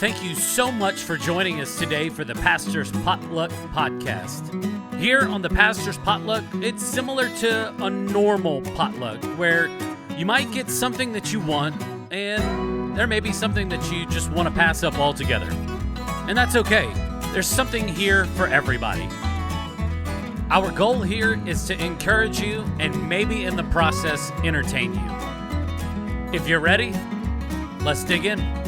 Thank you so much for joining us today for the Pastor's Potluck podcast. Here on the Pastor's Potluck, it's similar to a normal potluck where you might get something that you want and there may be something that you just want to pass up altogether. And that's okay. There's something here for everybody. Our goal here is to encourage you and maybe in the process entertain you. If you're ready, let's dig in.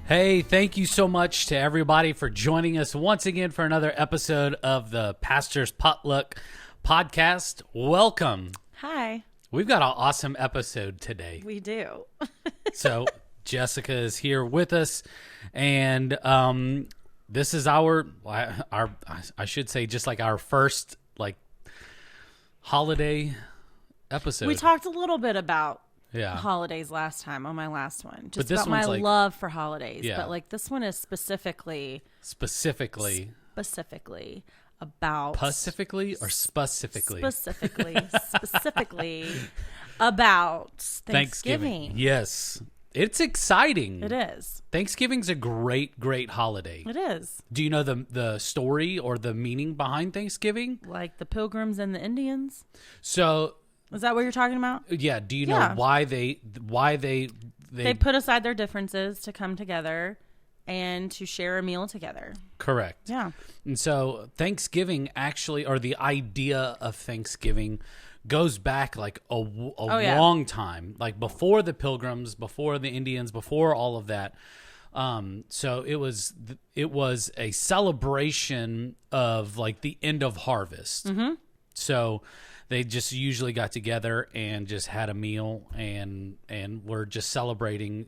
Hey, thank you so much to everybody for joining us once again for another episode of the Pastor's Potluck podcast. Welcome. Hi. We've got an awesome episode today. We do. So Jessica is here with us, and this is our I should say just like our first holiday episode. We talked a little bit about holidays last time on my last one. Just about my love for holidays. Yeah. But this one is specifically about specifically about Thanksgiving. Yes. It's exciting. It is. Thanksgiving's a great holiday. It is. Do you know the story or the meaning behind Thanksgiving? Like the Pilgrims and the Indians? So is that what you're talking about? Yeah. Do you know why they put aside their differences to come together and to share a meal together? Correct. Yeah. And so Thanksgiving actually, or the idea of Thanksgiving, goes back a long time, like before the Pilgrims, before the Indians, before all of that. So it was a celebration of the end of harvest. Mm-hmm. So they just usually got together and just had a meal and were just celebrating,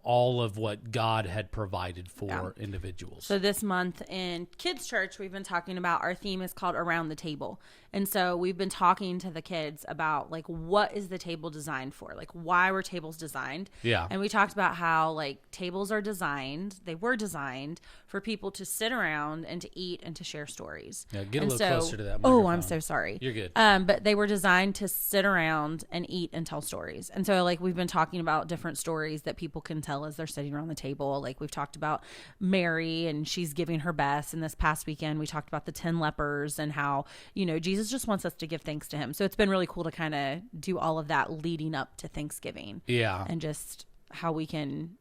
all of what God had provided for individuals. So this month in kids' church, we've been talking about, our theme is called Around the Table. And so we've been talking to the kids about what is the table designed for? Why were tables designed? Yeah. And we talked about how tables are designed, they were designed for people to sit around and to eat and to share stories. Yeah, get a little closer to that microphone. Oh, I'm so sorry. You're good. But they were designed to sit around and eat and tell stories. And so we've been talking about different stories that people can tell as they're sitting around the table. We've talked about Mary and she's giving her best. And this past weekend, we talked about the 10 lepers and how, Jesus just wants us to give thanks to him. So it's been really cool to kind of do all of that leading up to Thanksgiving. Yeah. And just how we can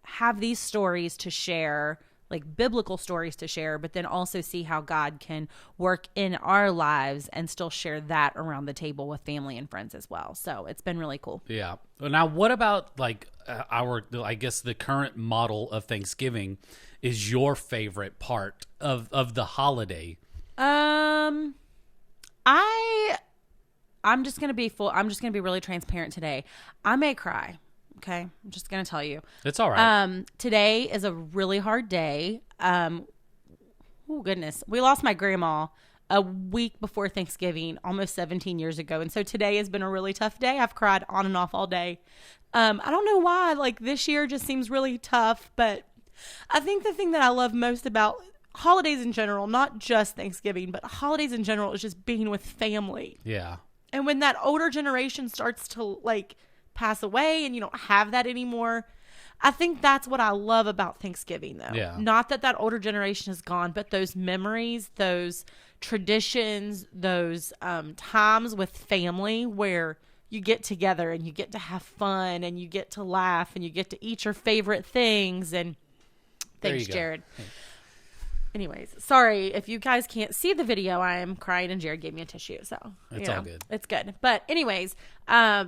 have these stories to share, biblical stories to share, but then also see how God can work in our lives and still share that around the table with family and friends as well. So it's been really cool. Yeah. Now, what about I guess the current model of Thanksgiving is your favorite part of the holiday? I'm just going to be really transparent today. I may cry. Okay. I'm just going to tell you. It's all right. Today is a really hard day. Oh goodness. We lost my grandma a week before Thanksgiving, almost 17 years ago. And so today has been a really tough day. I've cried on and off all day. I don't know why, this year just seems really tough, but I think the thing that I love most about holidays in general, not just Thanksgiving, but holidays in general, is just being with family. Yeah. And when that older generation starts to pass away and you don't have that anymore, I think that's what I love about Thanksgiving, though. Yeah. Not that older generation is gone, but those memories, those traditions, those times with family where you get together and you get to have fun and you get to laugh and you get to eat your favorite things. And thanks, Jared. Thanks. Anyways, sorry if you guys can't see the video. I am crying and Jared gave me a tissue, so it's all good. It's good. But anyways, I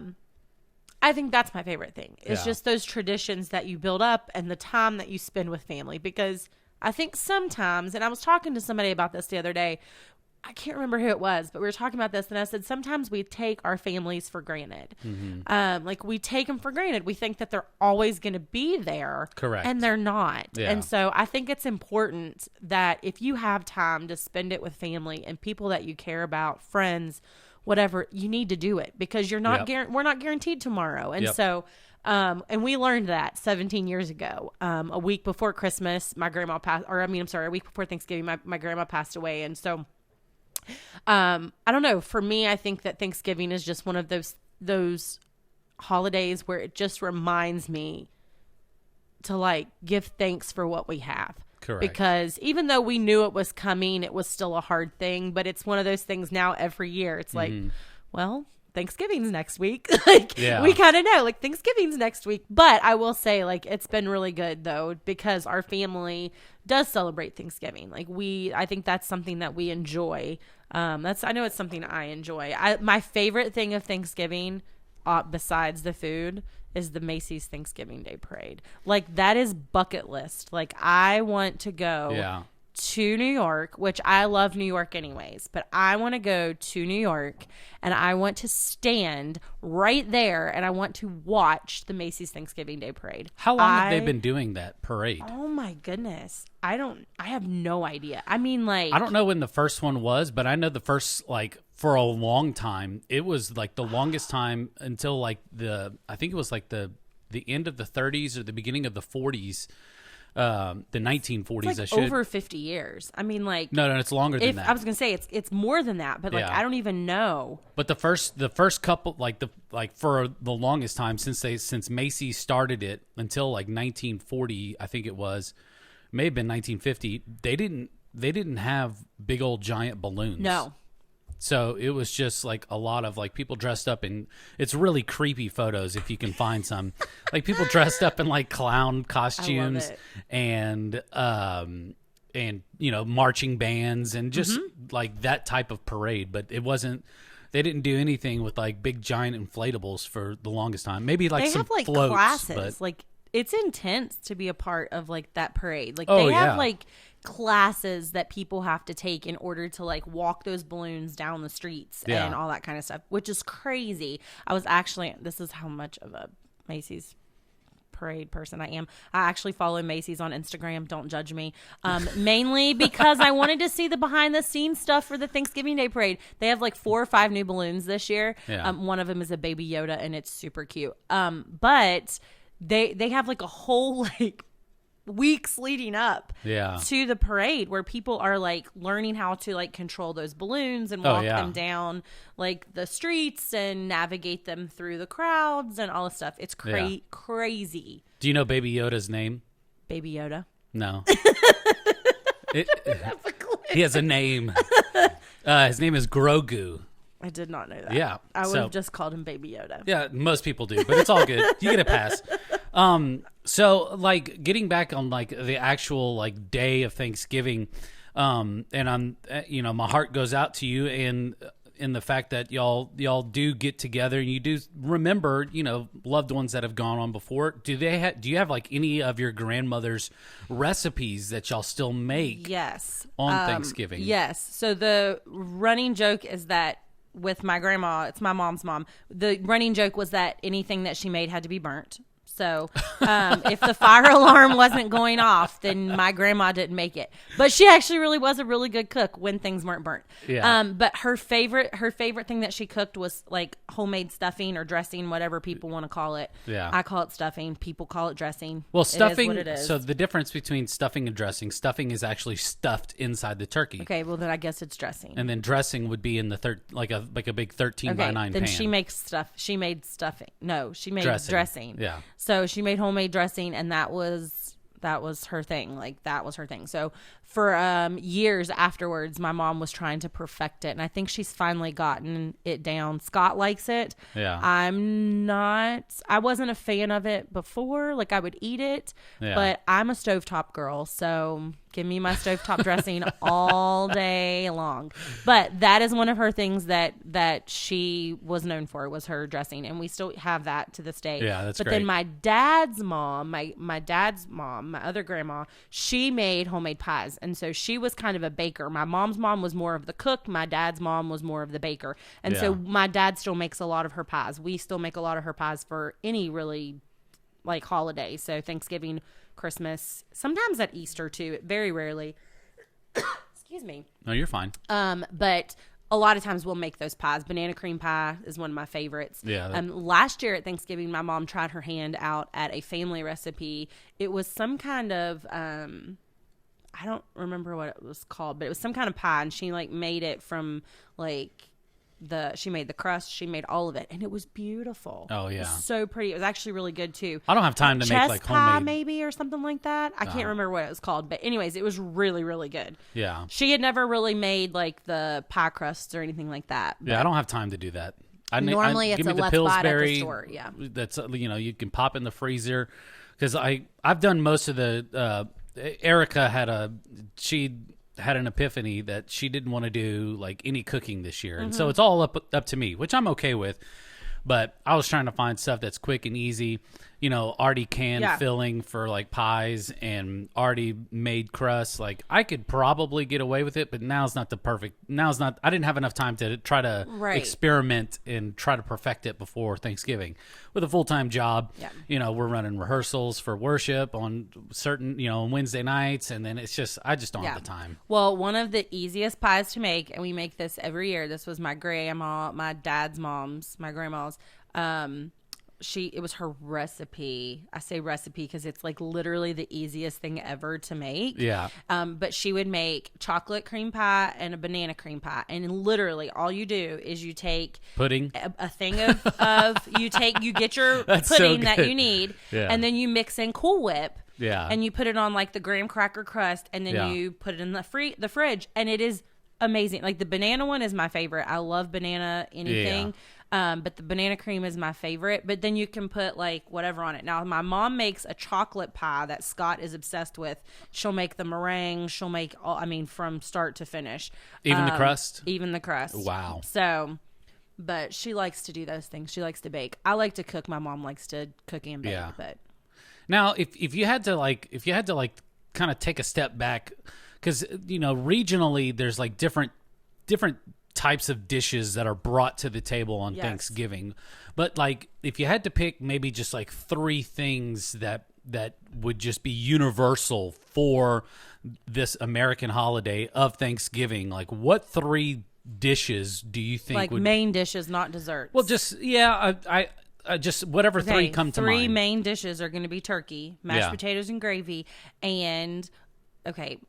think that's my favorite thing. It's just those traditions that you build up and the time that you spend with family. Because I think sometimes, and I was talking to somebody about this the other day, I can't remember who it was, but we were talking about this, and I said sometimes we take our families for granted. Mm-hmm. We take them for granted. We think that they're always going to be there. Correct. And they're not. Yeah. And so I think it's important that if you have time to spend it with family and people that you care about, friends, whatever, you need to do it because you're not we're not guaranteed tomorrow. And so and we learned that 17 years ago. A week before Christmas, my grandma passed, a week before Thanksgiving, my grandma passed away. And so I don't know. For me, I think that Thanksgiving is just one of those holidays where it just reminds me to like give thanks for what we have. Correct. Because even though we knew it was coming, it was still a hard thing. But it's one of those things now every year. It's like, well, Thanksgiving's next week. Like we kind of know like Thanksgiving's next week. But I will say like it's been really good though, because our family does celebrate Thanksgiving. Like I think that's something that we enjoy. I know it's something I enjoy. My favorite thing of Thanksgiving, besides the food, is the Macy's Thanksgiving Day Parade. Like that is bucket list. Like I want to go to New York, which I love New York anyways, but I want to go to New York and I want to stand right there and I want to watch the Macy's Thanksgiving Day Parade. How long have they been doing that parade? Oh my goodness. I have no idea. I mean, like, I don't know when the first one was, but I know the first, like, for a long time, it was like the longest time until like I think it was like the end of the 30s or the beginning of the 40s. The 1940s. It's like over 50 years. I mean, like no, it's longer than that. I was gonna say it's more than that, but like I don't even know. But the first couple, like for the longest time since Macy's started it until like 1940, I think it was, may have been 1950. They didn't have big old giant balloons. No. So it was just like a lot of like people dressed up in, it's really creepy photos if you can find some, like people dressed up in like clown costumes and you know, marching bands and just like that type of parade. But it wasn't, they didn't do anything with like big giant inflatables for the longest time. Maybe like they some have like floats, classes. but like it's intense to be a part of like that parade. Like they have like classes that people have to take in order to like walk those balloons down the streets and all that kind of stuff, which is crazy. This is how much of a Macy's parade person I am. I actually follow Macy's on Instagram. Don't judge me. Mainly because I wanted to see the behind the scenes stuff for the Thanksgiving Day parade. They have like 4 or 5 new balloons this year. Yeah. One of them is a baby Yoda and it's super cute. But they have like a whole like weeks leading up to the parade where people are like learning how to like control those balloons and walk them down like the streets and navigate them through the crowds and all this stuff. It's crazy. Do you know Baby Yoda's name? Baby Yoda? No. He has a name. His name is Grogu. I did not know that. Yeah. I would have just called him Baby Yoda. Yeah, most people do, but it's all good. You get a pass. So like getting back on like the actual like day of Thanksgiving, and I'm, you know, my heart goes out to you and in the fact that y'all do get together and you do remember, you know, loved ones that have gone on before. Do you have like any of your grandmother's recipes that y'all still make? Yes. On Thanksgiving. Yes. So the running joke is that with my grandma, it's my mom's mom. The running joke was that anything that she made had to be burnt. So if the fire alarm wasn't going off, then my grandma didn't make it. But she actually really was a really good cook when things weren't burnt. Yeah. But her favorite thing that she cooked was like homemade stuffing or dressing, whatever people want to call it. Yeah. I call it stuffing. People call it dressing. Well, stuffing. It is what it is. So the difference between stuffing and dressing, stuffing is actually stuffed inside the turkey. Okay. Well, then I guess it's dressing. And then dressing would be in the like a big 13 by 9 then pan. she makes stuff. She made stuffing. No, she made dressing. Yeah. So she made homemade dressing, and that was her thing. Like that was her thing. So for years afterwards, my mom was trying to perfect it, and I think she's finally gotten it down. Scott likes it. Yeah. I wasn't a fan of it before. Like I would eat it, but I'm a stovetop girl, so give me my stovetop dressing all day long. But that is one of her things that she was known for, was her dressing, and we still have that to this day. Yeah, that's great. But then my dad's mom, my other grandma, she made homemade pies. And so she was kind of a baker. My mom's mom was more of the cook. My dad's mom was more of the baker. And so my dad still makes a lot of her pies. We still make a lot of her pies for any really like holiday. So Thanksgiving, Christmas, sometimes at Easter too. Very rarely. Excuse me. No, you're fine. But a lot of times we'll make those pies. Banana cream pie is one of my favorites. Yeah. Last year at Thanksgiving, my mom tried her hand out at a family recipe. It was some kind of I don't remember what it was called, but it was some kind of pie, and she like made it from like she made the crust, she made all of it, and it was beautiful. Oh, yeah. It was so pretty. It was actually really good too. I don't have time to make like pie homemade maybe or something like that. I can't remember what it was called, but anyways, it was really, really good. Yeah. She had never really made like the pie crusts or anything like that. Yeah, I don't have time to do that. Normally it's give me a the let's buy it at the Pillsbury. store. Yeah. That's you can pop in the freezer because I've done most of the. Erica had an epiphany that she didn't want to do like any cooking this year, and so it's all up to me, which I'm okay with. But I was trying to find stuff that's quick and easy, already canned filling for like pies and already made crusts. Like I could probably get away with it, but now's not. I didn't have enough time to try to experiment and try to perfect it before Thanksgiving. With a full-time job, we're running rehearsals for worship on certain, on Wednesday nights, and then I just don't have the time. Well, one of the easiest pies to make, and we make this every year. This was my grandma, my dad's mom's, my grandma's. It was her recipe. I say recipe because it's like literally the easiest thing ever to make. Yeah. But she would make chocolate cream pie and a banana cream pie. And literally all you do is you take pudding, a thing of you get your pudding that you need, and then you mix in Cool Whip. Yeah. And you put it on like the graham cracker crust, and then you put it in the fridge, and it is amazing. Like the banana one is my favorite. I love banana anything. Yeah. But the banana cream is my favorite. But then you can put like whatever on it. Now, my mom makes a chocolate pie that Scott is obsessed with. She'll make the meringue. She'll make from start to finish. Even the crust? Even the crust. Wow. So, but she likes to do those things. She likes to bake. I like to cook. My mom likes to cook and bake. Yeah. But now, if you had to kind of take a step back, because regionally there's like different types of dishes that are brought to the table on Thanksgiving. But like if you had to pick maybe just like 3 things that would just be universal for this American holiday of Thanksgiving, like what 3 dishes do you think like main dishes, not desserts? Well, just I just whatever 3 come to mind. 3 main dishes are going to be turkey, mashed potatoes and gravy, and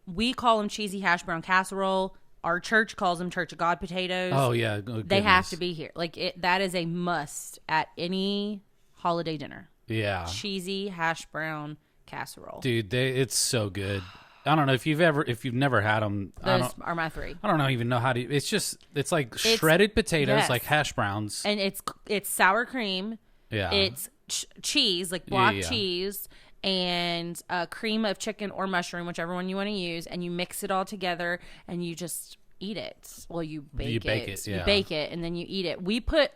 we call them cheesy hash brown casserole. Our church calls them Church of God potatoes. Oh, yeah. They have to be here. Like, that is a must at any holiday dinner. Yeah. Cheesy hash brown casserole. Dude, it's so good. I don't know if you've never had them. Those are my 3. I don't even know how to. It's like shredded potatoes, like hash browns, and it's sour cream. Yeah. It's cheese, like block cheese, and cream of chicken or mushroom, whichever one you want to use, and you mix it all together and you just eat it. Well, you bake it. You bake it and then you eat it. We put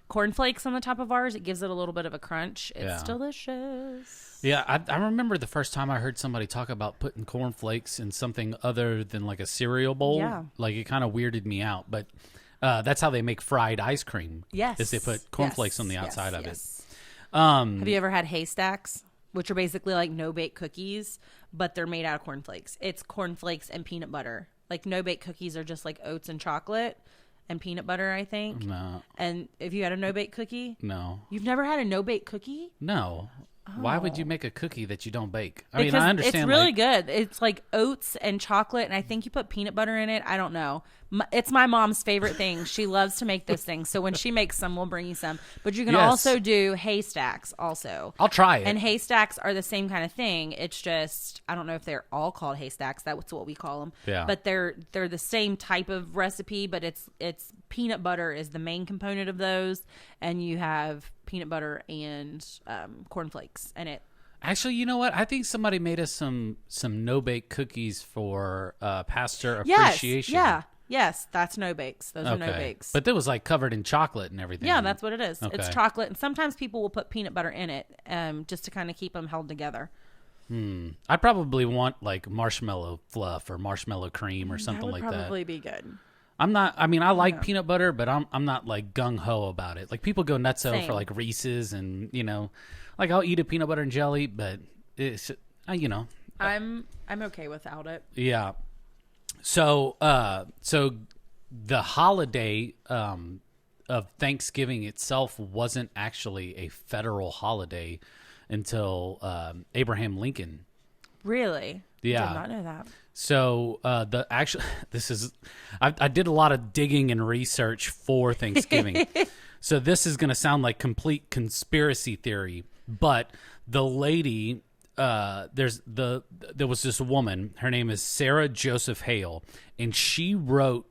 cornflakes on the top of ours. It gives it a little bit of a crunch. It's delicious. Yeah, I remember the first time I heard somebody talk about putting cornflakes in something other than like a cereal bowl. Yeah. Like it kind of weirded me out, but that's how they make fried ice cream. Yes. Is they put cornflakes on the outside of it. Have you ever had haystacks? Which are basically like no-bake cookies, but they're made out of cornflakes. It's cornflakes and peanut butter. Like no-bake cookies are just like oats and chocolate and peanut butter, I think. No. And if you had a no-bake cookie? No. You've never had a no-bake cookie? No. Oh. Why would you make a cookie that you don't bake? Because I understand. It's really good. It's like oats and chocolate, and I think you put peanut butter in it. I don't know. It's my mom's favorite thing. She loves to make those things. So when she makes some, we'll bring you some. But you can also do haystacks also. I'll try it. And haystacks are the same kind of thing. It's just, I don't know if they're all called haystacks. That's what we call them. Yeah. But they're the same type of recipe, but it's peanut butter is the main component of those. And you have peanut butter and cornflakes in it. Actually, you know what? I think somebody made us some no-bake cookies for Pastor Appreciation. Yes, that's no-bakes. Those are no-bakes. But that was like covered in chocolate and everything. Yeah, that's what it is. Okay. It's chocolate. And sometimes people will put peanut butter in it just to kind of keep them held together. I probably want like marshmallow fluff or marshmallow cream or something like that. That would probably be good. I like peanut butter, but I'm not like gung-ho about it. Like people go nutso for like Reese's and, like I'll eat a peanut butter and jelly, but it's, I'm okay without it. Yeah. So the holiday of Thanksgiving itself wasn't actually a federal holiday until Abraham Lincoln. Really? Yeah. I did not know that. So I did a lot of digging and research for Thanksgiving. So this is going to sound like complete conspiracy theory, but the lady, there was this woman. Her name is Sarah Joseph Hale, and she wrote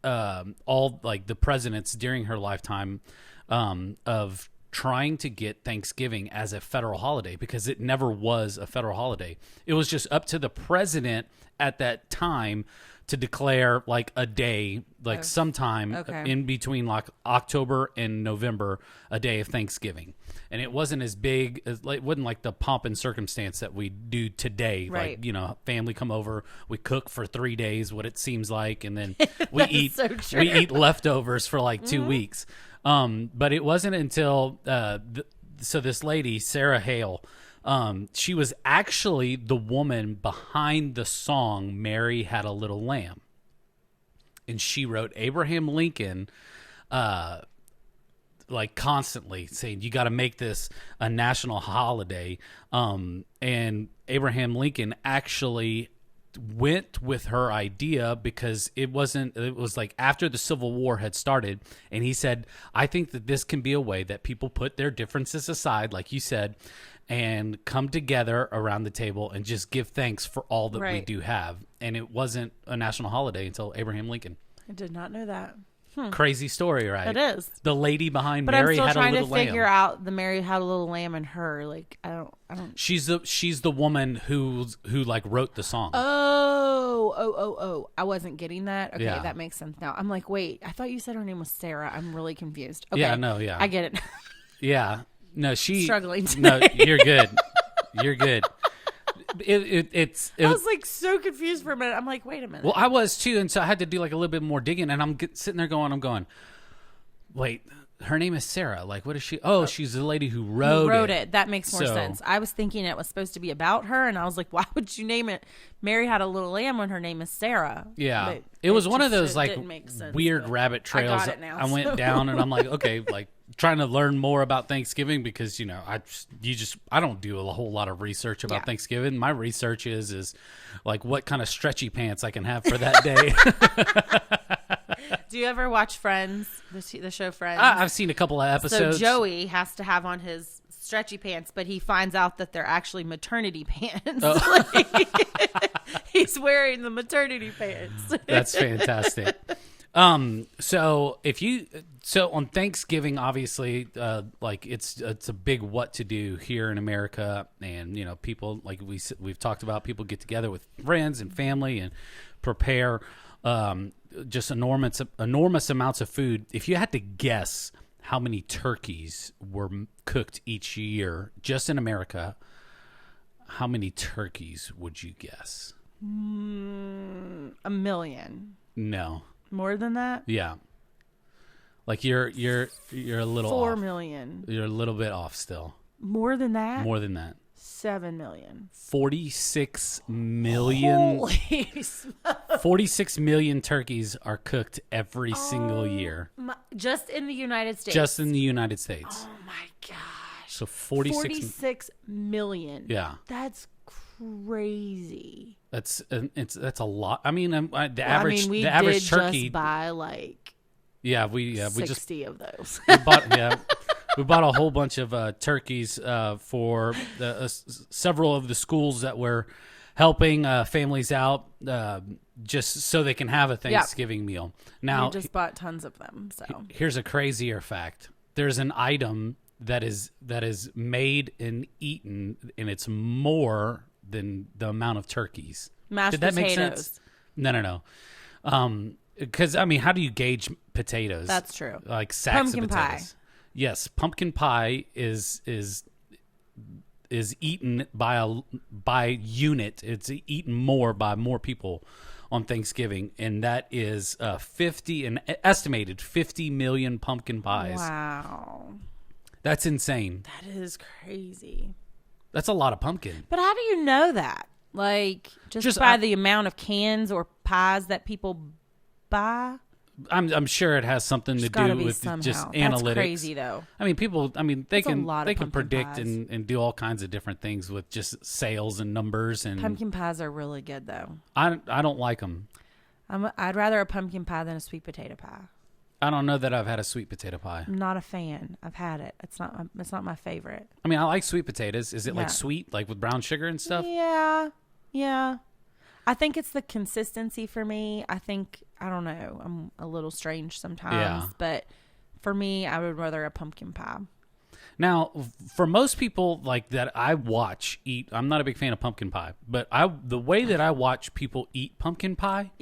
all like the presidents during her lifetime of trying to get Thanksgiving as a federal holiday, because it never was a federal holiday. It was just up to the president at that time to declare like a day, like sometime in between like October and November, a day of Thanksgiving. And it wasn't as big as, like, it wasn't like the pomp and circumstance that we do today. Right. Like, you know, family come over, we cook for 3 days, what it seems like, and then we eat leftovers for like 2 weeks. But it wasn't until so this lady, Sarah Hale, she was actually the woman behind the song Mary Had a Little Lamb. And she wrote Abraham Lincoln like constantly saying, you got to make this a national holiday. And Abraham Lincoln actually went with her idea because it was like after the Civil War had started, and he said, I think that this can be a way that people put their differences aside, like you said, and come together around the table and just give thanks for all that we do have. And it wasn't a national holiday until Abraham Lincoln. I did not know that. Crazy story, right? It is. The lady behind but Mary I'm still Had a trying Little to Lamb. figure out the Mary Had a Little Lamb and her. Like, I don't. She's the woman who like wrote the song. Oh. I wasn't getting that. Okay, Yeah. that makes sense now. I'm like, wait, I thought you said her name was Sarah. I'm really confused. Okay. Yeah, no, yeah. I get it. Yeah. No, Struggling today. No, you're good. You're good. I was like so confused for a minute. I'm like, wait a minute. Well, I was too, and so I had to do like a little bit more digging, and I'm sitting there going, wait, her name is Sarah. Like, what is she? Oh, she's the lady who wrote it. That makes more sense. I was thinking it was supposed to be about her, and I was like, why would you name it Mary Had a Little Lamb when her name is Sarah? Yeah. But it was one of those like sense, weird rabbit trails I got it now, I went down, and I'm like, okay, like trying to learn more about Thanksgiving, because, you know, I don't do a whole lot of research about Thanksgiving. My research is like what kind of stretchy pants I can have for that day. Do you ever watch Friends, the show Friends? I've seen a couple of episodes. So Joey has to have on his stretchy pants, but he finds out that they're actually maternity pants. Oh. He's wearing the maternity pants. That's fantastic. So on Thanksgiving, obviously, like it's a big what to do here in America, and you know, people, like we've talked about, people get together with friends and family and prepare just enormous amounts of food. If you had to guess how many turkeys were cooked each year just in America, how many turkeys would you guess? 1 million. No. More than that? Yeah. Like you're a little 4 off. million. You're a little bit off still. More than that? More than that. 7 million. 46 million. Holy smokes. 46 million turkeys are cooked every single year. Just in the United States. Just in the United States. Oh my gosh. So 46 million. Yeah. That's crazy. That's a lot. I mean, the average turkey. Just buy like 60 of those. We bought a whole bunch of turkeys for several of the schools that were helping families out, just so they can have a Thanksgiving meal. Now, we just bought tons of them. So here's a crazier fact: there's an item that is made and eaten, and it's more than the amount of turkeys. Did that make sense? No. Because I mean, how do you gauge potatoes? That's true. Like sacks pumpkin of potatoes. Pie. Yes, pumpkin pie is eaten by unit. It's eaten more by more people on Thanksgiving, and that is an estimated 50 million pumpkin pies. Wow, that's insane. That is crazy. That's a lot of pumpkin. But how do you know that? Like just by the amount of cans or pies that people buy? I'm sure it has something to do with just analytics. That's crazy though. I mean, people. I mean, they can predict pies. and do all kinds of different things with just sales and numbers. And pumpkin pies are really good though. I don't like them. I'd rather a pumpkin pie than a sweet potato pie. I don't know that I've had a sweet potato pie. I'm not a fan. I've had it. It's not my favorite. I mean, I like sweet potatoes. Is it like sweet, like with brown sugar and stuff? Yeah. I think it's the consistency for me. I don't know. I'm a little strange sometimes, but for me, I would rather a pumpkin pie. Now, for most people like that I watch eat, I'm not a big fan of pumpkin pie, but the way that I watch people eat pumpkin pie,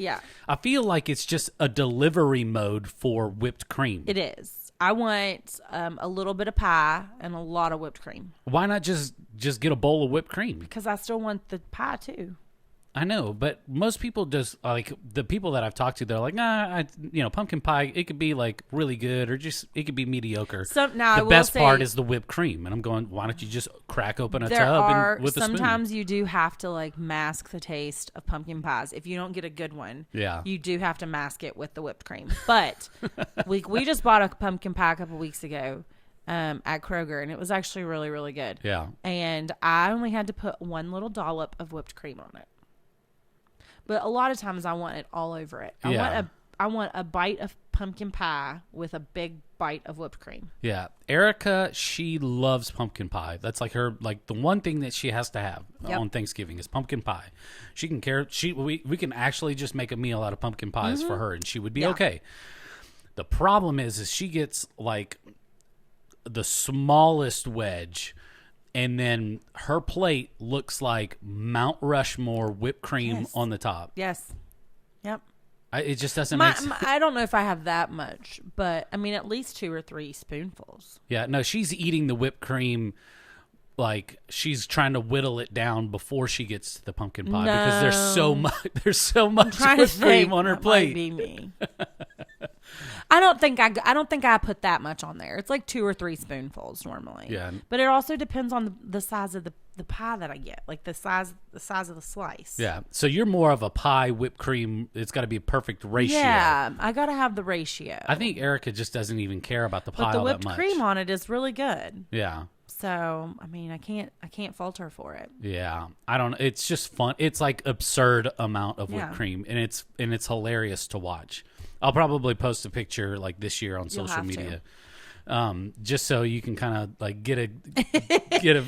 I feel like it's just a delivery mode for whipped cream. It is. I want a little bit of pie and a lot of whipped cream. Why not just get a bowl of whipped cream? Because I still want the pie too. I know, but most people just like the people that I've talked to, they're like, pumpkin pie, it could be like really good or just it could be mediocre. So now the best part is the whipped cream. And I'm going, why don't you just crack open a tub with a spoon? Sometimes you do have to like mask the taste of pumpkin pies. If you don't get a good one, you do have to mask it with the whipped cream. But we just bought a pumpkin pie a couple weeks ago at Kroger, and it was actually really, really good. Yeah. And I only had to put one little dollop of whipped cream on it. But a lot of times I want it all over it. I want a bite of pumpkin pie with a big bite of whipped cream. Yeah. Erica, she loves pumpkin pie. That's like her, like the one thing that she has to have on Thanksgiving is pumpkin pie. She can we can actually just make a meal out of pumpkin pies for her and she would be okay. The problem is she gets like the smallest wedge. And then her plate looks like Mount Rushmore whipped cream on the top. Yes. Yep. It just doesn't make sense. I don't know if I have that much, but I mean at least 2 or 3 spoonfuls. Yeah, no, she's eating the whipped cream like she's trying to whittle it down before she gets to the pumpkin pie because there's so much whipped cream on her plate. Might be me. I don't think I put that much on there. It's like 2 or 3 spoonfuls normally. Yeah. But it also depends on the size of the pie that I get, like the size of the slice. Yeah. So you're more of a pie whipped cream. It's got to be a perfect ratio. Yeah, I got to have the ratio. I think Erica just doesn't even care about the pie but all that much. the whipped cream on it is really good. Yeah. So, I mean, I can't fault her for it. Yeah. I don't, it's just fun. It's like absurd amount of whipped cream and it's hilarious to watch. I'll probably post a picture like this year on social media. Just so you can kind of like get a,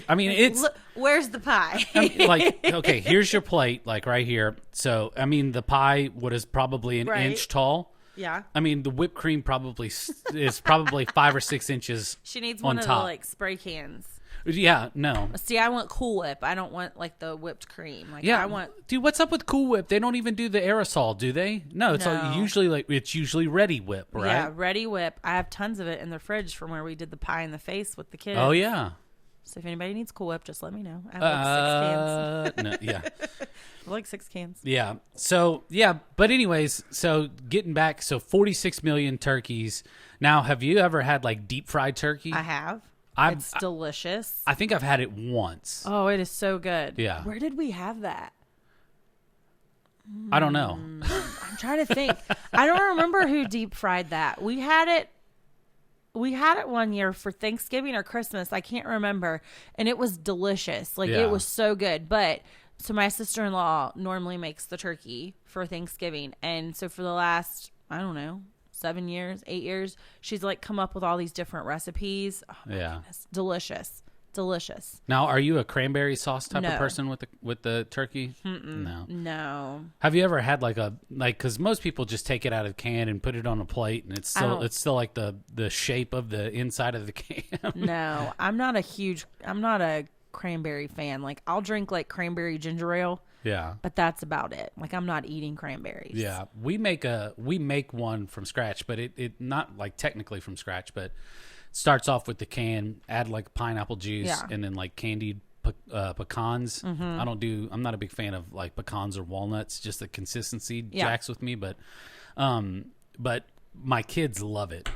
I mean, it's, look, where's the pie? like, okay, here's your plate, like right here. So, I mean, the pie, what is probably an inch tall. Yeah. I mean, the whipped cream probably is probably 5 or 6 inches. She needs one of top. The like spray cans. Yeah, no. See, I want Cool Whip. I don't want like the whipped cream. Like, yeah, I want. Dude, what's up with Cool Whip? They don't even do the aerosol, do they? No, it's usually Ready Whip, right? Yeah, Ready Whip. I have tons of it in the fridge from where we did the pie in the face with the kids. Oh yeah. So if anybody needs Cool Whip, just let me know. I have like 6 cans. No, yeah. Like 6 cans. Yeah. So but anyways, so getting back, so 46 million turkeys. Now, have you ever had like deep fried turkey? I have. It's delicious. I think I've had it once. Oh, it is so good. Yeah. Where did we have that? I don't know. I'm trying to think. I don't remember who deep fried that. We had it one year for Thanksgiving or Christmas. I can't remember. And it was delicious. Like it was so good. But so my sister-in-law normally makes the turkey for Thanksgiving. And so for the last, I don't know, 7 years, 8 years, she's like come up with all these different recipes. Oh my goodness. Delicious. Now, are you a cranberry sauce type of person with the turkey? No. Have you ever had because most people just take it out of the can and put it on a plate and it's still like the shape of the inside of the can. No, I'm not a cranberry fan. Like I'll drink like cranberry ginger ale. Yeah. But that's about it. Like I'm not eating cranberries. Yeah. We make one from scratch, but it not like technically from scratch, but starts off with the can, add like pineapple juice and then like candied pecans. Mm-hmm. I'm not a big fan of like pecans or walnuts, just the consistency jacks with me, but my kids love it.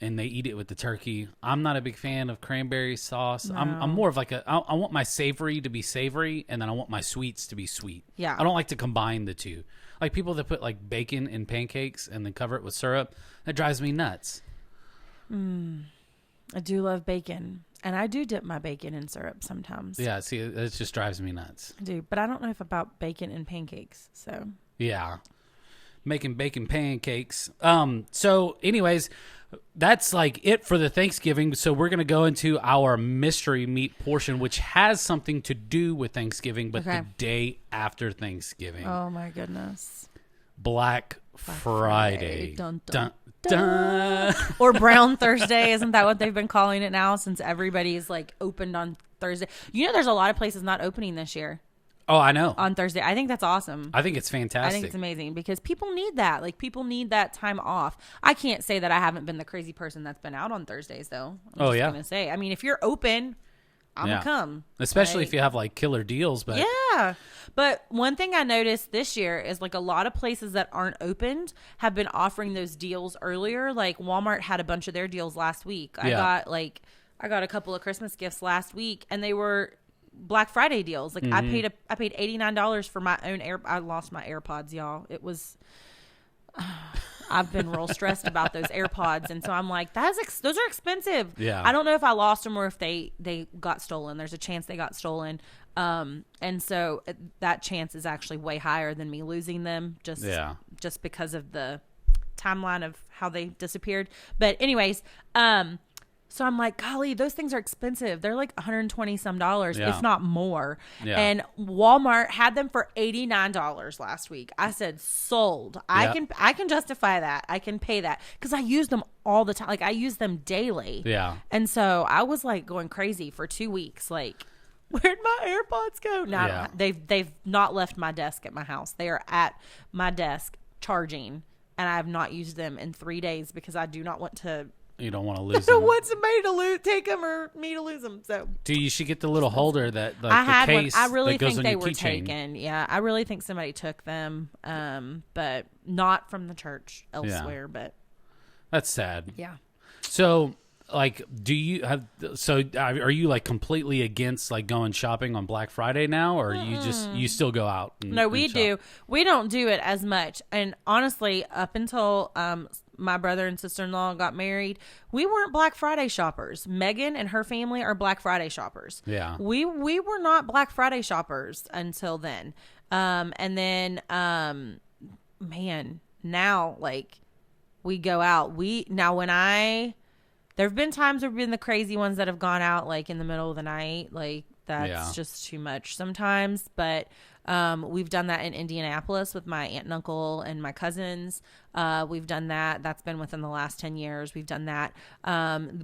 and they eat it with the turkey. I'm not a big fan of cranberry sauce. No. I'm more of like I want my savory to be savory, and then I want my sweets to be sweet. Yeah. I don't like to combine the two. Like people that put like bacon in pancakes and then cover it with syrup, that drives me nuts. I do love bacon, and I do dip my bacon in syrup sometimes. Yeah, see, it just drives me nuts. I do, but I don't know if about bacon and pancakes. So yeah, making bacon pancakes. So anyways, that's like it for the Thanksgiving. So we're gonna go into our mystery meat portion, which has something to do with Thanksgiving, but the day after Thanksgiving. Oh my goodness. Black Friday. Dun, Dun, dun, dun. Or Brown Thursday. Isn't that what they've been calling it now since everybody's like opened on Thursday? You know, there's a lot of places not opening this year Oh, I know. on Thursday. I think that's awesome. I think it's fantastic. I think it's amazing because people need that. Like, people need that time off. I can't say that I haven't been the crazy person that's been out on Thursdays, though. I'm just gonna say. I mean, if you're open, I'm gonna come. Especially if you have like killer deals. But yeah. But one thing I noticed this year is like a lot of places that aren't opened have been offering those deals earlier. Like Walmart had a bunch of their deals last week. I got a couple of Christmas gifts last week, and they were Black Friday deals. Like I paid $89 for my own I lost my AirPods, y'all. It was I've been real stressed about those AirPods, and so I'm like, those are expensive. Yeah. I don't know if I lost them or if they got stolen. There's a chance they got stolen, and so that chance is actually way higher than me losing them just because of the timeline of how they disappeared. But anyways, so I'm like, golly, those things are expensive. They're like $120 some, if not more. Yeah. And Walmart had them for $89 last week. I said, sold. I can justify that. I can pay that because I use them all the time. Like I use them daily. Yeah. And so I was like going crazy for 2 weeks. Like, where'd my AirPods go? No, they've not left my desk at my house. They are at my desk charging, and I have not used them in 3 days because I do not want to. You don't want to lose them. Want somebody to take them or me to lose them. So, you should get the little holder that like I had the case. One. I really that goes think on they your were keychain. taken. Yeah, I really think somebody took them, but not from the church elsewhere. Yeah. But that's sad. Yeah. So, like, do you have? So, are you like completely against like going shopping on Black Friday now, or you still go out? No, we do. We don't do it as much, and honestly, up until my brother and sister-in-law got married, we weren't Black Friday shoppers. Megan and her family are Black Friday shoppers. Yeah. We were not Black Friday shoppers until then. And then, man, now, like, we go out. There have been times where we've been the crazy ones that have gone out, like, in the middle of the night. Like, that's just too much sometimes. But we've done that in Indianapolis with my aunt and uncle and my cousins. We've done that. That's been within the last 10 years. We've done that.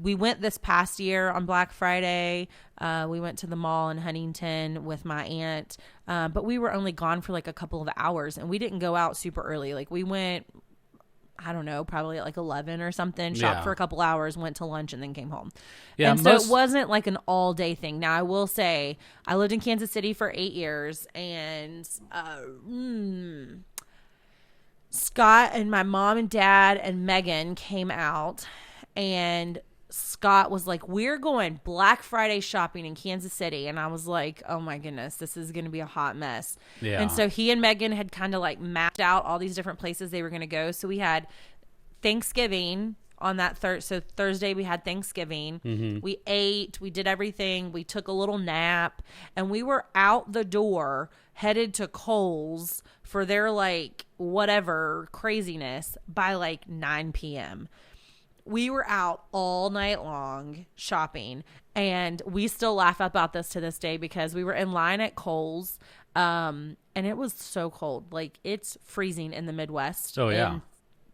We went this past year on Black Friday. We went to the mall in Huntington with my aunt. But we were only gone for like a couple of hours, and we didn't go out super early. Like we went, I don't know, probably at like 11 or something, shopped for a couple hours, went to lunch, and then came home. Yeah, and so it wasn't like an all day thing. Now, I will say I lived in Kansas City for 8 years, and Scott and my mom and dad and Megan came out, and Scott was like, we're going Black Friday shopping in Kansas City. And I was like, oh my goodness, this is going to be a hot mess. Yeah. And so he and Megan had kind of like mapped out all these different places they were going to go. So we had Thanksgiving on that so Thursday we had Thanksgiving. Mm-hmm. We ate, we did everything. We took a little nap, and we were out the door headed to Kohl's for their like whatever craziness by like 9 p.m. We were out all night long shopping, and we still laugh about this to this day because we were in line at Kohl's, and it was so cold. Like, it's freezing in the Midwest. Oh, yeah.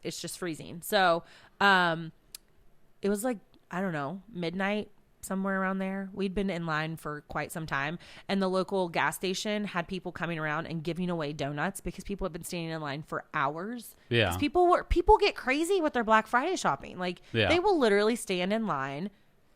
It's just freezing. So it was like, I don't know, midnight, somewhere around there. We'd been in line for quite some time, and the local gas station had people coming around and giving away donuts because people have been standing in line for hours. Yeah. People get crazy with their Black Friday shopping. Like, they will literally stand in line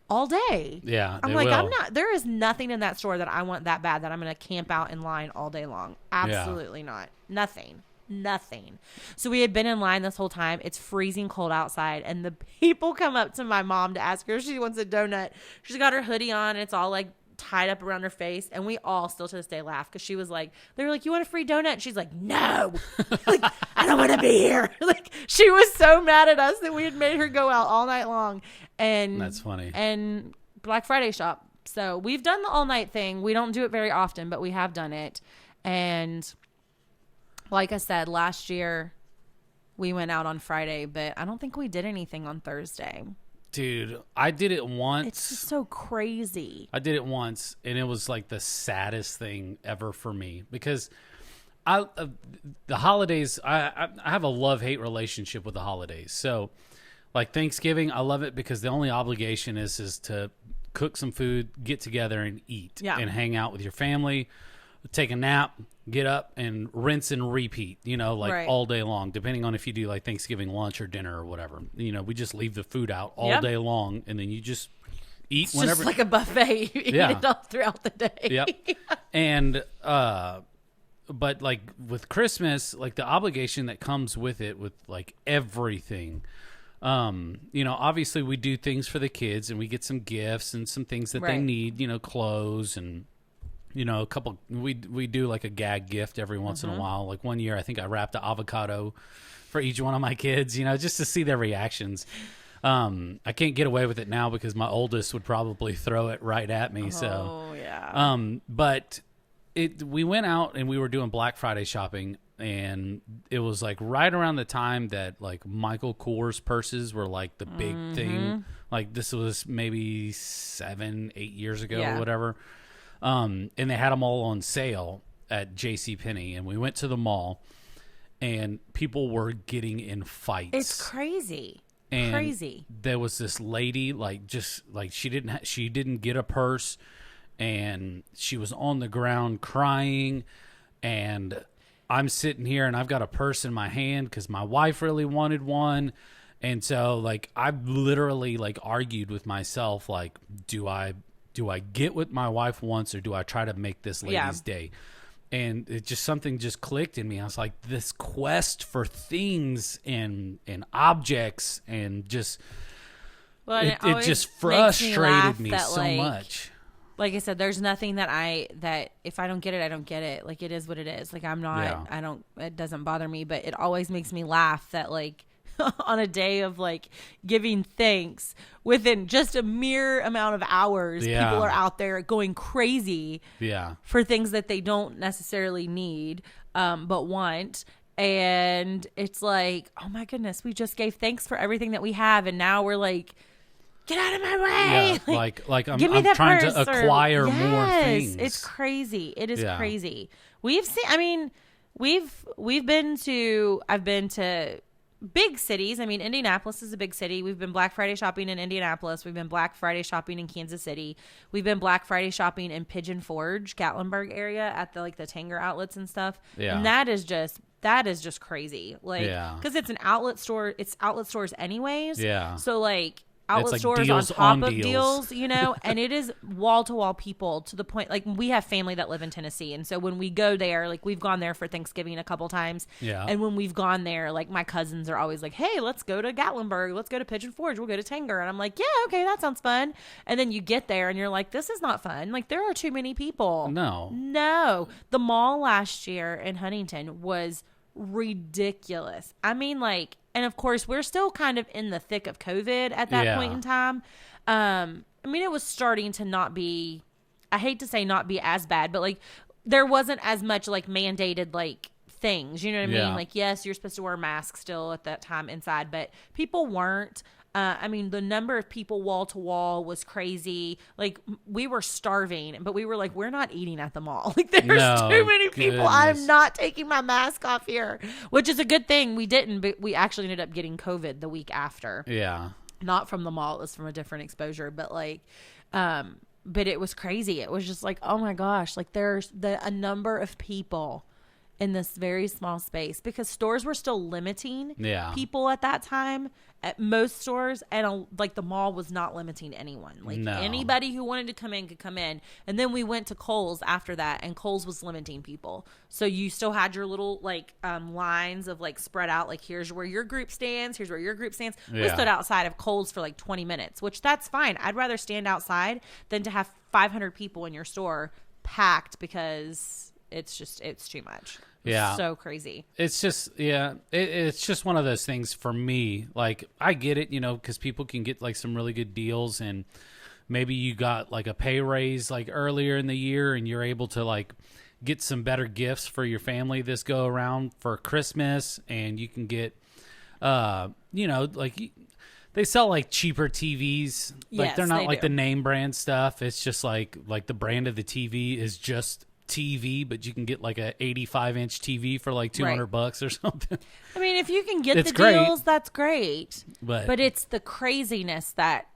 all day. Yeah. I'm like, there is nothing in that store that I want that bad that I'm going to camp out in line all day long. Absolutely not. Nothing. nothing. So we had been in line this whole time. It's freezing cold outside. And the people come up to my mom to ask her if she wants a donut. She's got her hoodie on. And it's all like tied up around her face. And we all still to this day laugh because she was like, they were like, you want a free donut? And she's like, no, like, I don't want to be here. Like, she was so mad at us that we had made her go out all night long. And that's funny. And Black Friday shop. So we've done the all night thing. We don't do it very often, but we have done it. And like I said, last year we went out on Friday, but I don't think we did anything on Thursday. Dude, I did it once. It's just so crazy. I did it once, and it was like the saddest thing ever for me because the holidays, I have a love-hate relationship with the holidays. So, like Thanksgiving, I love it because the only obligation is to cook some food, get together, and eat, and hang out with your family, take a nap, get up, and rinse and repeat, like all day long, depending on if you do like Thanksgiving lunch or dinner or whatever. We just leave the food out all day long, and then you just eat it's whenever. Just like a buffet. You eat it all throughout the day. Yep. And, but like with Christmas, like the obligation that comes with it, with like everything, obviously we do things for the kids and we get some gifts and some things that they need, clothes and, a couple, we do like a gag gift every once in a while. Like one year, I think I wrapped an avocado for each one of my kids, just to see their reactions. I can't get away with it now because my oldest would probably throw it right at me. But we went out and we were doing Black Friday shopping, and it was like right around the time that like Michael Kors purses were like the big thing. Like this was maybe 7-8 years ago or whatever. And they had them all on sale at JCPenney, and we went to the mall, and people were getting in fights. It's crazy. And there was this lady, like just like she didn't get a purse, and she was on the ground crying, and I'm sitting here and I've got a purse in my hand because my wife really wanted one. And so like I literally like argued with myself, like, do I get what my wife wants, or do I try to make this lady's day? And it just, something just clicked in me. I was like, this quest for things and objects and just, it just frustrated me so much. Like I said, there's nothing that if I don't get it, I don't get it. Like it is what it is. Like I'm not, it doesn't bother me, but it always makes me laugh that like, on a day of like giving thanks, within just a mere amount of hours, people are out there going crazy for things that they don't necessarily need, but want. And it's like, oh my goodness, we just gave thanks for everything that we have, and now we're like, get out of my way. Yeah, like I'm trying to acquire more things. It's crazy. It is crazy. I've been to big cities. I mean, Indianapolis is a big city. We've been Black Friday shopping in Indianapolis. We've been Black Friday shopping in Kansas City. We've been Black Friday shopping in Pigeon Forge, Gatlinburg area at the Tanger outlets and stuff. Yeah. And that is just crazy. Like, because it's an outlet store. It's outlet stores anyways. Yeah. So like, outlet like stores on top of deals, and it is wall to wall people, to the point like we have family that live in Tennessee, and so when we go there, like we've gone there for Thanksgiving a couple times, and when we've gone there, like my cousins are always like, hey, let's go to Gatlinburg, let's go to Pigeon Forge, we'll go to Tanger, and I'm like, yeah, okay, that sounds fun. And then you get there and you're like, this is not fun. Like there are too many people. No, the mall last year in Huntington was ridiculous. I mean, like, and of course we're still kind of in the thick of COVID at that point in time. I mean, it was starting to not be, I hate to say not be as bad, but like there wasn't as much like mandated like things, you know what I mean? Like, yes, you're supposed to wear masks still at that time inside, but people weren't. I mean, the number of people wall to wall was crazy. Like we were starving, but we were like, we're not eating at the mall. Like there's too many people. Goodness. I'm not taking my mask off here, which is a good thing. We didn't, but we actually ended up getting COVID the week after. Yeah. Not from the mall. It was from a different exposure, but like, but it was crazy. It was just like, oh my gosh, like there's a number of people in this very small space because stores were still limiting people at that time. at most stores, and like the mall was not limiting anyone. Like anybody who wanted to come in could come in. And then we went to Kohl's after that, and Kohl's was limiting people. So you still had your little like lines of like spread out. Like here's where your group stands. Here's where your group stands. Yeah. We stood outside of Kohl's for like 20 minutes, which that's fine. I'd rather stand outside than to have 500 people in your store packed because it's too much. Yeah. So crazy. It's just, it's just one of those things for me. Like, I get it, because people can get like some really good deals, and maybe you got like a pay raise like earlier in the year and you're able to like get some better gifts for your family this go around for Christmas, and you can get, like they sell like cheaper TVs. Like they're not like the name brand stuff. It's just like the brand of the TV is just TV, but you can get like a 85-inch TV for like $200 or something. I mean, if you can get the deals, that's great. But it's the craziness that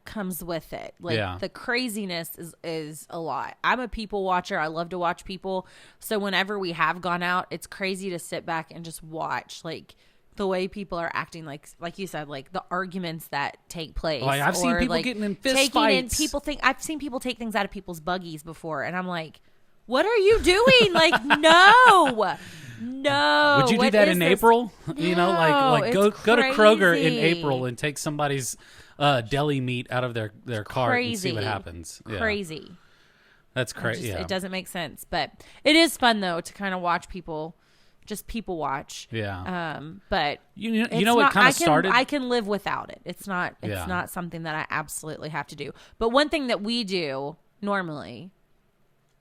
comes with it. Like the craziness is a lot. I'm a people watcher. I love to watch people. So whenever we have gone out, it's crazy to sit back and just watch like the way people are acting, like you said, like the arguments that take place. Like I've seen people getting in fist fights. I've seen people take things out of people's buggies before, and I'm like, what are you doing? Like, no. Would you do that in April? No, like go to Kroger in April and take somebody's deli meat out of their cart and see what happens. Yeah. Crazy. That's crazy. It doesn't make sense, but it is fun though to kind of watch people. Just people watch. Yeah. But you know what kind of started? I can live without it. It's not something that I absolutely have to do. But one thing that we do normally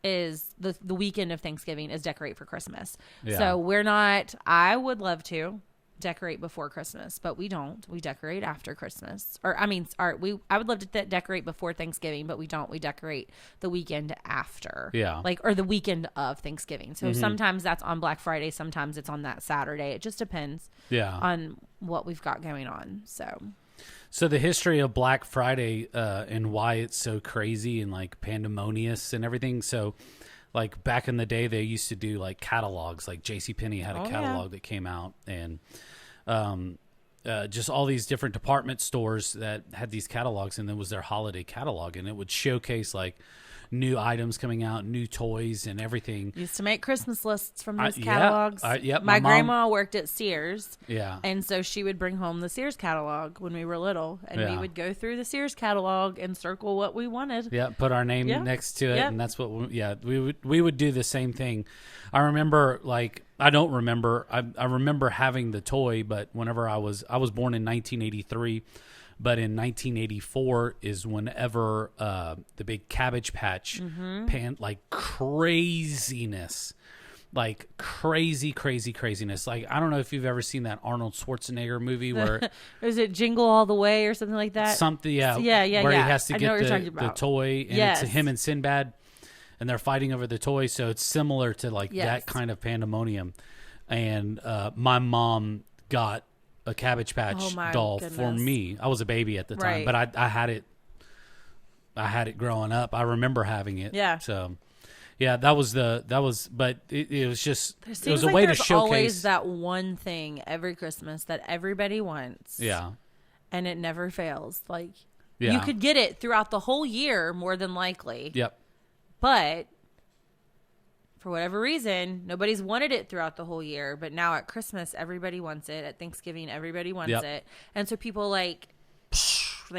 is the weekend of Thanksgiving is decorate for Christmas. Yeah. So I would love to decorate before Christmas, but we don't. We decorate after Christmas. I would love to decorate before Thanksgiving, but we don't. We decorate the weekend after. Yeah. Or the weekend of Thanksgiving. So sometimes that's on Black Friday, sometimes it's on that Saturday. It just depends on what we've got going on. So the history of Black Friday and why it's so crazy and like pandemonious and everything. So like back in the day, they used to do like catalogs. Like JCPenney had a catalog that came out, and just all these different department stores that had these catalogs, and then was their holiday catalog, and it would showcase like new items coming out, new toys and everything. Used to make Christmas lists from those catalogs. My mom, grandma worked at Sears. Yeah. And so she would bring home the Sears catalog when we were little, and we would go through the Sears catalog and circle what we wanted. Yeah, put our name next to it, and that's what we would do the same thing. I remember I remember having the toy, but whenever I was born in 1983. But in 1984 is whenever the big Cabbage Patch craziness, like craziness. Like, I don't know if you've ever seen that Arnold Schwarzenegger movie where is it Jingle All the Way or something like that? Something, yeah, where he has to get the toy, and it's him and Sinbad, and they're fighting over the toy. So it's similar to like that kind of pandemonium. And my mom got a Cabbage Patch doll for me. I was a baby at the time, but I had it. I had it growing up. I remember having it. Yeah. So, but it was just it was a like way to there's showcase always that one thing every Christmas that everybody wants. Yeah. And it never fails. Like you could get it throughout the whole year, more than likely. Yep. But for whatever reason, nobody's wanted it throughout the whole year, but now at Christmas, everybody wants it. At Thanksgiving, everybody wants it. And so people they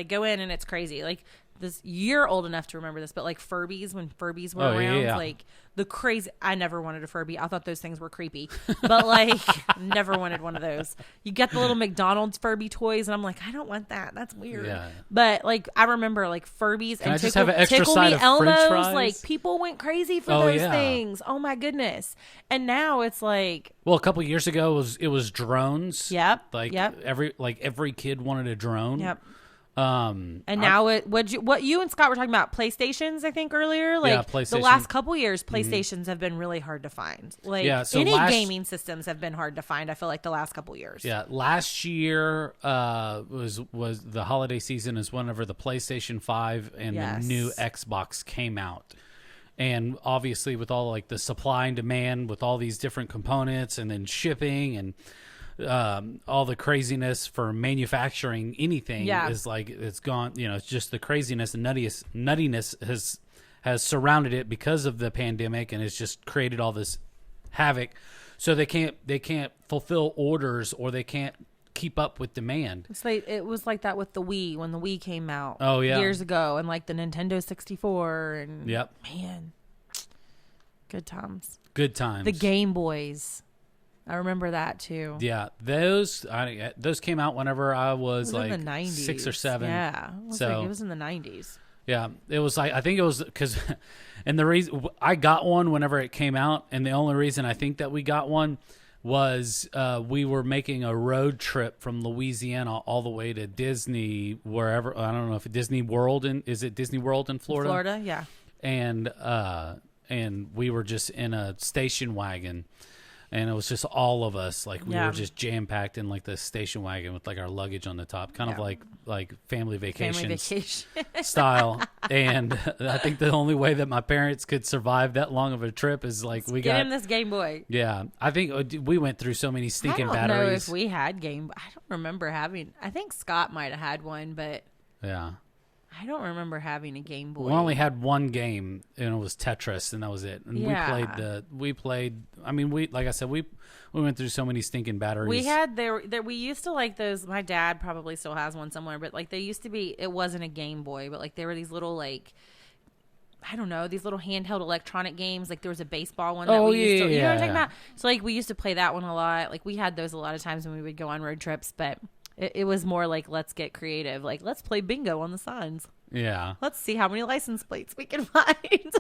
go in and it's crazy. Like this, you're old enough to remember this, but like Furbies, when Furbies were around, like the crazy, I never wanted a Furby. I thought those things were creepy, but like never wanted one of those. You get the little McDonald's Furby toys and I'm like, I don't want that. That's weird. Yeah. But like, I remember like Furbies and Tickle Me Elmos, like people went crazy for those things. Oh my goodness. And now it's like, well, a couple of years ago it was drones. Yep. Every kid wanted a drone. Yep. And now what you and Scott were talking about, PlayStations, I think earlier, PlayStation. The last couple years, PlayStations have been really hard to find. Gaming systems have been hard to find. I feel like the last couple years. Yeah. Last year, was the holiday season is whenever the PlayStation 5 and the new Xbox came out. And obviously with all like the supply and demand with all these different components and then shipping and all the craziness for manufacturing anything Yeah. is like it's gone. It's just the craziness and nuttiness has surrounded it because of the pandemic, and it's just created all this havoc. So they can't fulfill orders, or they can't keep up with demand. It's like it was like that with the Wii when the Wii came out. Oh yeah, years ago, and like the Nintendo 64, and yep, man, good times. Good times. The Game Boys, I remember that too. Yeah, those came out whenever I was like in the 90s. 6 or 7. Yeah, it was in the 90s. Yeah, it was like, I think it was because, and the reason I got one whenever it came out, and the only reason I think that we got one was we were making a road trip from Louisiana all the way to Disney, wherever, I don't know if Disney World is it Disney World in Florida? Florida, yeah. And we were just in a station wagon. And it was just all of us, like we were just jam packed in like the station wagon with like our luggage on the top, kind of like family vacation style. And I think the only way that my parents could survive that long of a trip is like get in this Game Boy. Yeah, I think we went through so many stinking batteries. I don't know if we had Game. I don't remember having. I think Scott might have had one, but yeah. I don't remember having a Game Boy. We only had one game, and it was Tetris, and that was it. And we played. I mean, like I said, we went through so many stinking batteries. We had there. We used to like those. My dad probably still has one somewhere, but like they used to be. It wasn't a Game Boy, but like there were these little like, I don't know, these little handheld electronic games. Like there was a baseball one that we used to. You know what I'm talking about? So like we used to play that one a lot. Like we had those a lot of times when we would go on road trips, but. It was more like, let's get creative. Like, let's play bingo on the signs. Yeah. Let's see how many license plates we can find.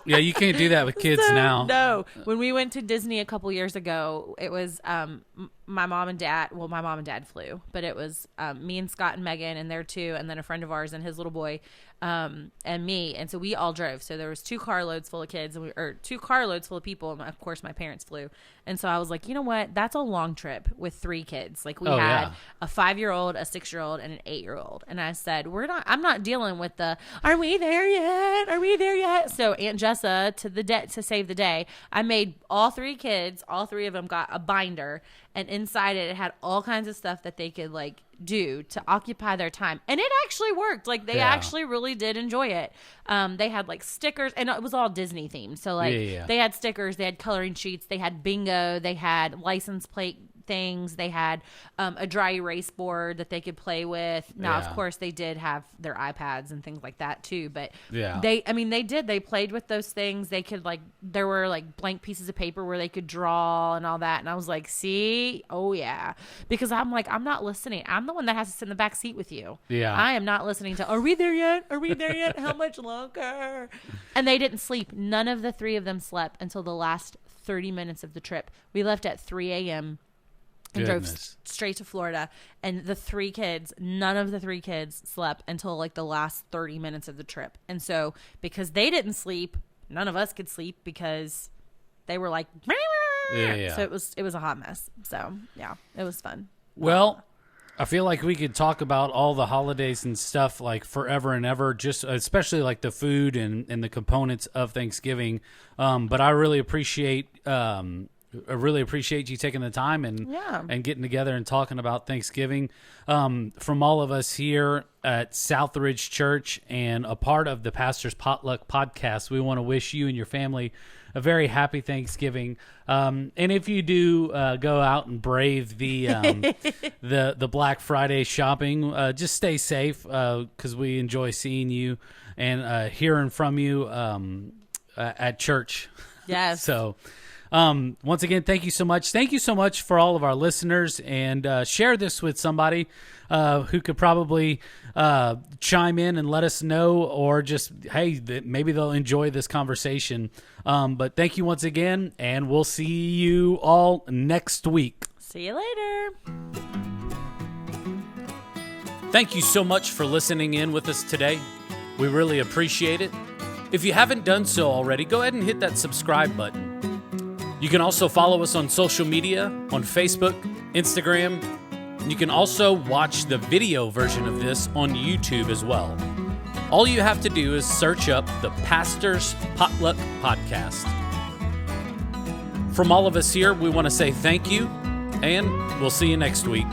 Yeah, you can't do that with kids now. No. When we went to Disney a couple years ago, it was my mom and dad. Well, my mom and dad flew, but it was me and Scott and Megan and their two, and then a friend of ours and his little boy, and me. And so we all drove. So there was 2 carloads full of kids, or 2 carloads full of people, and of course my parents flew. And so I was like, you know what? That's a long trip with 3 kids. Like we had a 5-year-old, a 6-year-old, and an 8-year-old. And I said, I'm not dealing with the, are we there yet? Are we there yet? So Aunt Jessa, to save the day, I made all 3 kids, all 3 of them got a binder, and inside it had all kinds of stuff that they could like do to occupy their time. And it actually worked. Like they actually really did enjoy it. They had like stickers, and it was all Disney themed. So like they had stickers, they had coloring sheets, they had bingo, they had license plate things, they had a dry erase board that they could play with. Now of course they did have their iPads and things like that too, but they played with those things. They could like, there were like blank pieces of paper where they could draw and all that, and I was like, see, because I'm like, I'm not listening. I'm the one that has to sit in the back seat with you. I am not listening to, are we there yet? How much longer? And they didn't sleep. None of the 3 of them slept until the last 30 minutes of the trip. We left at 3 a.m. and drove straight to Florida, and none of the 3 kids slept until like the last 30 minutes of the trip. And so because they didn't sleep, none of us could sleep because they were like, so it was a hot mess. So yeah, it was fun. Well, I feel like we could talk about all the holidays and stuff like forever and ever, just especially like the food and the components of Thanksgiving. But I really appreciate you taking the time and getting together and talking about Thanksgiving. From all of us here at Southridge Church and a part of the Pastor's Potluck podcast, we want to wish you and your family a very happy Thanksgiving. And if you do go out and brave the the Black Friday shopping, just stay safe because we enjoy seeing you and hearing from you at church. Yes. So. Once again, thank you so much. Thank you so much for all of our listeners, and share this with somebody who could probably chime in and let us know, or just, hey, maybe they'll enjoy this conversation. But thank you once again, and we'll see you all next week. See you later. Thank you so much for listening in with us today. We really appreciate it. If you haven't done so already, go ahead and hit that subscribe button. You can also follow us on social media, on Facebook, Instagram, and you can also watch the video version of this on YouTube as well. All you have to do is search up the Pastor's Potluck Podcast. From all of us here, we want to say thank you, And we'll see you next week.